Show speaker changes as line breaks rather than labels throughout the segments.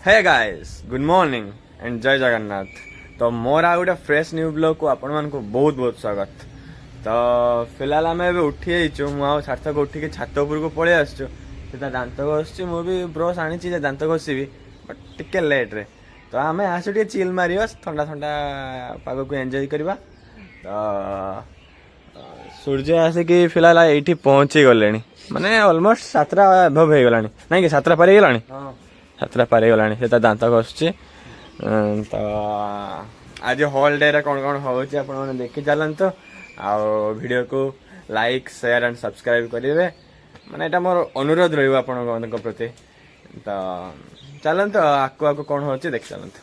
Hey guys good morning and Jai Jagannath. तो मोर आ गोटे fresh new blog को आपण मानक बहुत बहुत स्वागत। तो फिलहाल आम ए उठी जाइचु सार्थक उठिक छात उपर को पलि आसचु दांत घषुची मु भी ब्रश आनी दांत घषी बट टिके लेट रे। तो आम आसु टे चिल मार ठंडा ठंडा पाग को एंजॉय करवा। तो सूर्य आसिक फिलहाल ये पहुँची गले माने ऑलमोस्ट 7टा एभव हो गलानी ना कि 7टा पार गलानी 7टा पार गलानी से दांत घषुची। तो आज हॉल डे कौन कौन होची आपण माने देखि चलंतो आ वीडियो को लाइक शेयर एंड सब्सक्राइब करेंगे माने एटा मोर अनुरोध रहिबो आपण प्रति। तो चलंतो आकु आकु कौन होची देख चलंतो।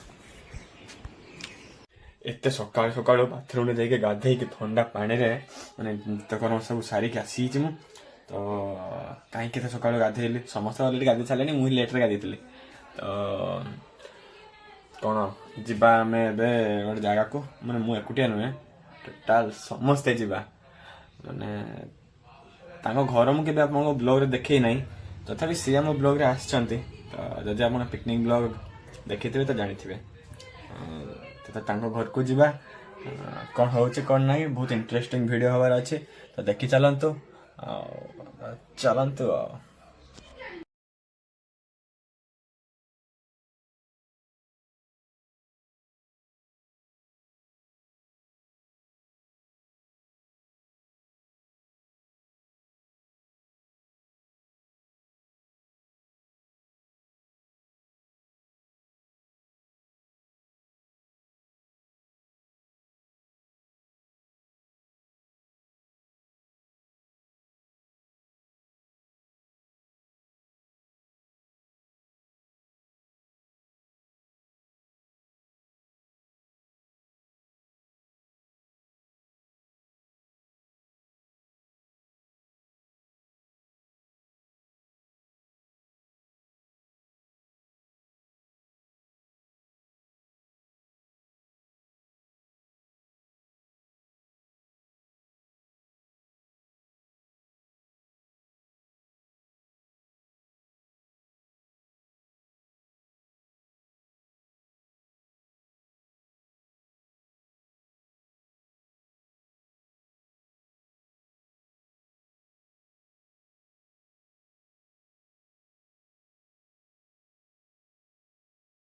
एते सकाळ सकाळ बाथरूम रे जाके गाधे के ठंडा पानी रे माने तकर सब सारी के आसी छि मु। तो काई के सकाळ गाधेली समस्त ऑलरेडी गाधे छालेनी मु लेट रे गाधेतली। तो कौन जीवा आम गोटे जगह को माने मु एकुटिया नुहे टोटाल समस्ते जीवा माने तांको घर मु केबे आपन ब्लॉग रे देखै नै तथापि सी आम ब्लॉग रे आछंती। तो जदि आपन पिकनिक ब्लॉग देखिथिबे तो जानिथिबे। तो तांको घर को जीवा कौन होचे कौन नहीं बहुत इंटरेस्टिंग वीडियो हबार अछि। तो देखि चलंतु चलंतु।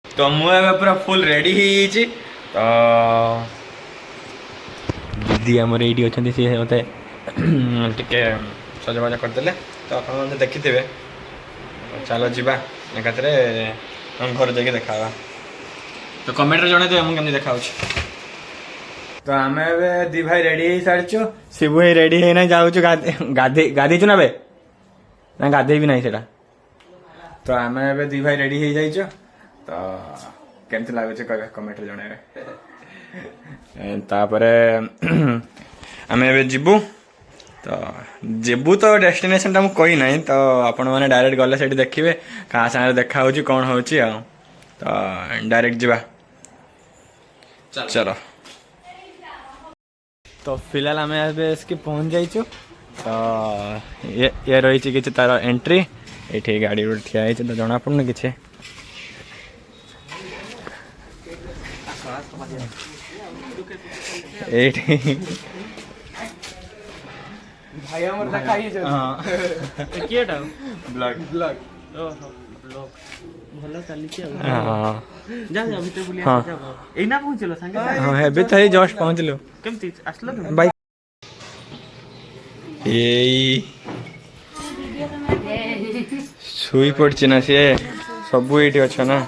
तो मुझे पूरा फुल रेडी ही तो दीदी आमर ये अच्छे सी मत टे सजबाजा करदे। तो आप देखिथे चलो जीवा एकाथरे हम घर जाके देखा। तो कमेंट रे जणे दे हम केमनी देखा। तो आम दी भाई रेडी हो सारी शिवु ही रेडी है ना जाऊँ गाधे गाधीचु ना बे ना गाधे भी ना सेटा। तो आम दी भाई रेडी हो जाइए। तो केमती लगुच कह कमेंट जन। तापर आम जीवु तो जीवु तो डेस्टिनेशन मुझे कही ना। तो आपण मैंने डायरेक्ट गले से देखिए क्या सागर देखा हो कौन हो। तो डायरेक्ट जीवा चलो। तो फिलहाल आम इसकी पहुँच जाइचु। तो ये रही कि तार एंट्री ये गाड़ी रोड ठिया तो जना पड़न कि भाई हमर देखाई जे हां केटा ब्लॉग ब्लॉग ओहो ब्लॉग भलो चली के हां जा जा भीतर बुलिया जा एना पहुंचलो संगे हां हेबे थई जस्ट पहुंचलो केमती आसलो भाई ए सुई पड़छ ना से सब एठी अछ ना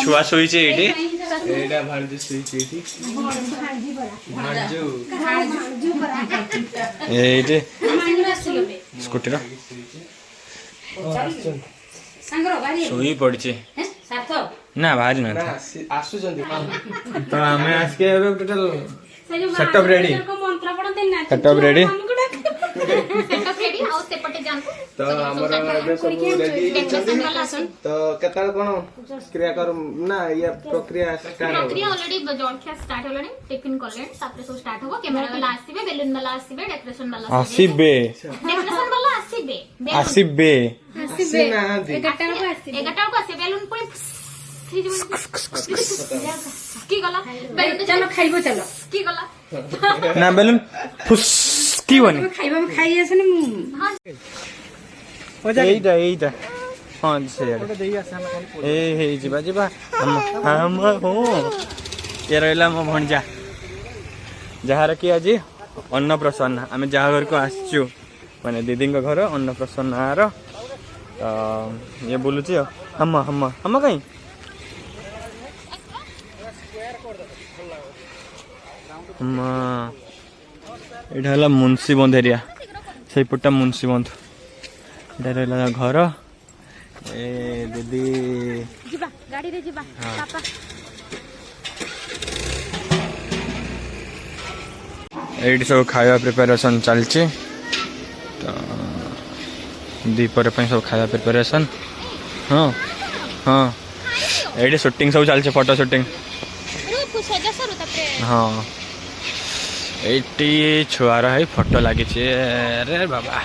छुआ शोई स्कूटी शोई पड़ी ना बाहर ना तो आम total setup ready setup ready
पटे जानतो
तो हमर एबे सब रेडी तो केता कोन क्रिया कर ना ये प्रक्रिया स्टार्ट हो
प्रक्रिया ऑलरेडी जलखिया स्टार्ट होलानी टिफिन करले तापर सब स्टार्ट होबो कैमरा वाला आसीबे बेलून वाला आसीबे डेकोरेशन वाला
आसीबे
डेकोरेशन वाला आसीबे
आसीबे
आसी ना दी
11टा को आसीबे बेलून पुरी की गला
चलो खाइबो चलो
की गला
ना बेलून फुस की बनी
खाइबो खाइ आसने मु
एइटा हां से ए हे जिबा हम हो ये रहला मो भणजा जहार की आज अन्नप्रसन्न आम जहाँ घर को आसचु माने दीदी घर अन्नप्रसन्न आर ये बोलुची हम हम हम कहीं यहाँ मुंशीबंध एरिया से पटा मुंशीबंध ये रहा घर ए दीदी
गाड़ी रे जिबा पापा
ये सब खाया प्रिपेरेसन चलती तो दीपर सब खाया प्रिपेरेसन हाँ हाँ ये शूटिंग सब चलती फोटो शूटिंग हाँ ये छुआर है फोटो लगी अरे बाबा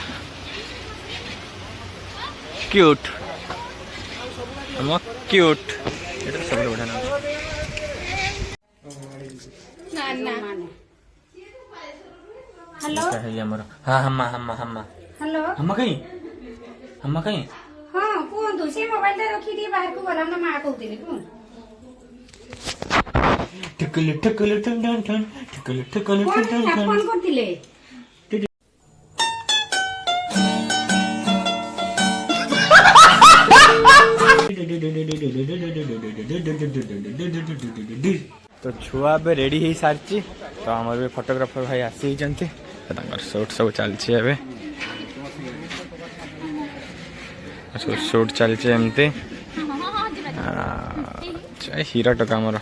क्यूट हम क्यूट सब बढ़िया
हेलो
हाँ हम
हेलो
हम कहीं
हां कोन से मोबाइल ता रखी दी बाहर को बोला ना मां कहउतिली कोन
ठकल ठकल ठन ठन ठन ठकल ठकल ठन ठन ठन
फोन करतिले
तो छुआ बे रेडी ही सारची तो हमर बे फोटोग्राफर भाई आसी जंती तांगर शूट सब चलची एबे शूट चलची एमती हीरा टका हमर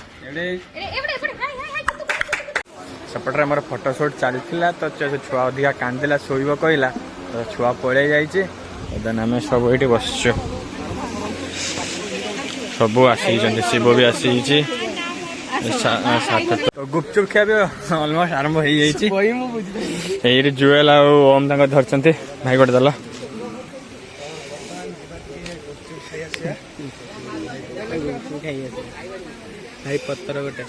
सेपटे हमर फोटो शूट चलथिला तो छुआ अधिका कांदिला सोइबो कहला तो छुआ पळे जाईची देन आमे सब एठी बसछु सब आसी जंती शिव भी आसी तो गुपचुप खिया भी अलमोस्ट आरंभ हो जाइए जुएल ओम तक धरते भाई गोटे दल भाई पत्थर गोटे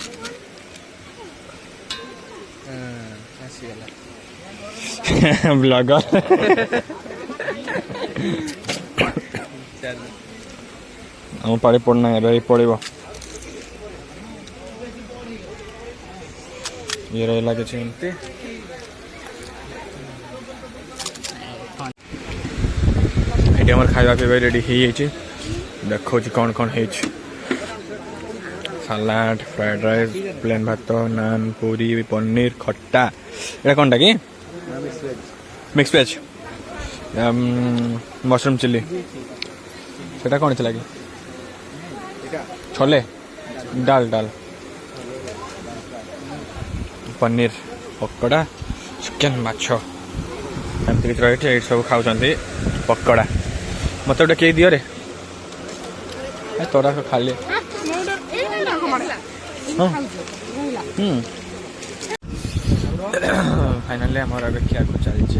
ब्लॉगर हम पाड़ी पड़ना है पड़ो ये रहा किसी एमती ये आम खावा पीवा रेडी हो देखो कौन कौन है सलाड फ्राइड राइस प्लेन भात नान पूरी पनीर खट्टा ये कौन टा कि मिक्स वेज मशरूम चिल्ली से कौन थी छोले डाल डाल पनीर पकोड़ा चिकेन माछ एमती किसी रही ये सब खाऊँ पकोड़ा मत गोटे कई दियो रे तोरा खाली फाइनाली आम खिया को चलती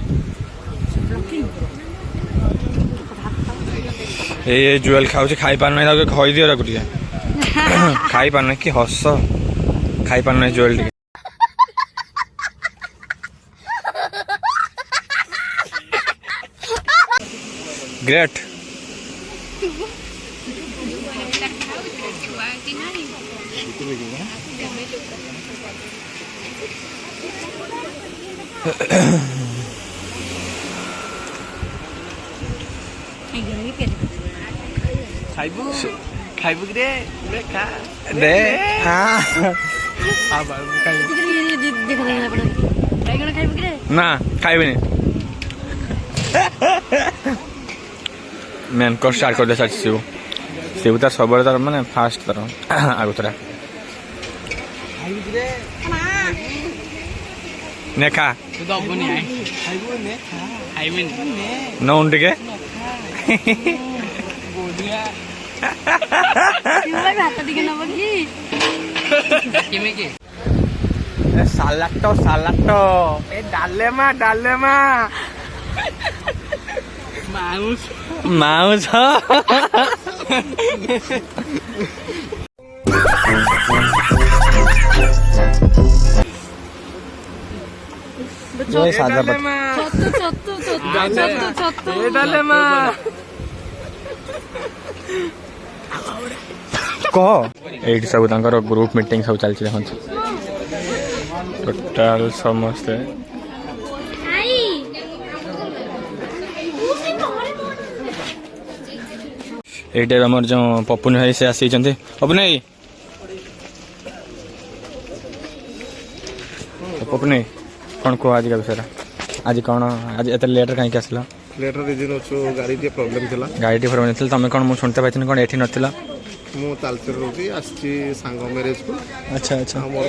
ये जुएल खाऊ खाई पार ना खई दियो टे खाई पार ना कि हस खाई पार ना जुएल टे ग्रेट
खाइबु रे खा
दे हाँ ना खाइबे मेन कोर्स स्टार्ट कर दे साथ शिव शिव तार सब तार माने फास्ट तार आगुतरा ने खा ନଉନ ଟିକେ ସାଲାଟ ଏ ଡାଲେମା ମାଉସ ସାଧା କହ ଏଇଠି ସବୁ ତାଙ୍କର ଗ୍ରୁପ ମିଟିଂ ସବୁ ଚାଲିଛି ଦେଖନ୍ତୁ ଟୋଟାଲ ସମସ୍ତେ ଏଇଟା ଆମର ଯେଉଁ ପପୁନି ଭାଇ ସେ ଆସିଛନ୍ତି ପପୁନି ଭାଇ ପପୁନି କ'ଣ କୁହ ଆଜିକା ବିଷୟରେ ଆଜି କ'ଣ ଆଜି ଏତେ ଲେଟ୍ରେ କାହିଁକି ଆସିଲ
ଲେଟ୍ର ରିଜିନ୍ ଅଛୁ ଗାଡ଼ି ଟିକେ ପ୍ରୋବ୍ଲେମ୍ ଥିଲା
ଗାଡ଼ିଟି ପ୍ରୋବ୍ଲେମ୍ ଥିଲା ତମେ କ'ଣ ମୁଁ ଶୁଣିତେ ପାଇଥିଲି କ'ଣ ଏଠି ନଥିଲା
ମୁଁ ତାଲଚେର ରହୁଛି ଆସିଛି ସାଙ୍ଗ ମ୍ୟାରେଜକୁ
ଆଚ୍ଛା ଆଚ୍ଛା
ମୋର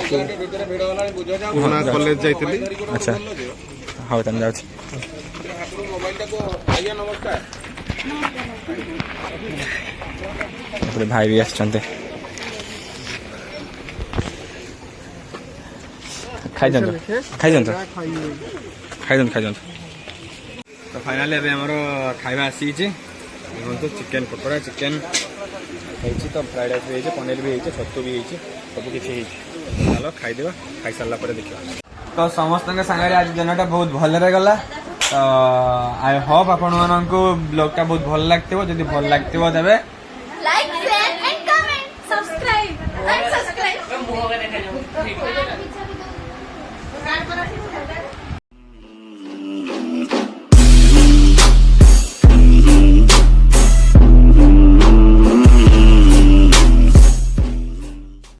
ପୁରୁଣା କଲେଜ ଯାଇଥିଲି
ଆଚ୍ଛା ହଉ ତାହେଲେ ଯାଉଛି ଏପଟେ ଭାଇ ବି ଆସିଛନ୍ତି ଖାଇଦିଅନ୍ତୁ ତ ଫାଇନାଲି ଏବେ ଆମର ଖାଇବା ଆସିଛି ଦେଖନ୍ତୁ ଚିକେନ୍ ପକୋଡ଼ା ଚିକେନ୍ ହେଇଛି ତ ଫ୍ରାଏଡ଼ ରାଇସ୍ ବି ହେଇଛି ପନିର ବି ହେଇଛି ଛତୁ ବି ହେଇଛି ସବୁ କିଛି ହେଇଛି ଚାଲ ଖାଇଦେବା ଖାଇସାରିଲା ପରେ ଦେଖିବା ତ ସମସ୍ତଙ୍କ ସାଙ୍ଗରେ ଆଜି ଦିନଟା ବହୁତ ଭଲରେ ଗଲା ତ ଆଇ ହୋପ୍ ଆପଣମାନଙ୍କୁ ବ୍ଲଗ୍ଟା ବହୁତ ଭଲ ଲାଗିଥିବ ଯଦି ଭଲ ଲାଗିଥିବ ତେବେ
like share and comment subscribe.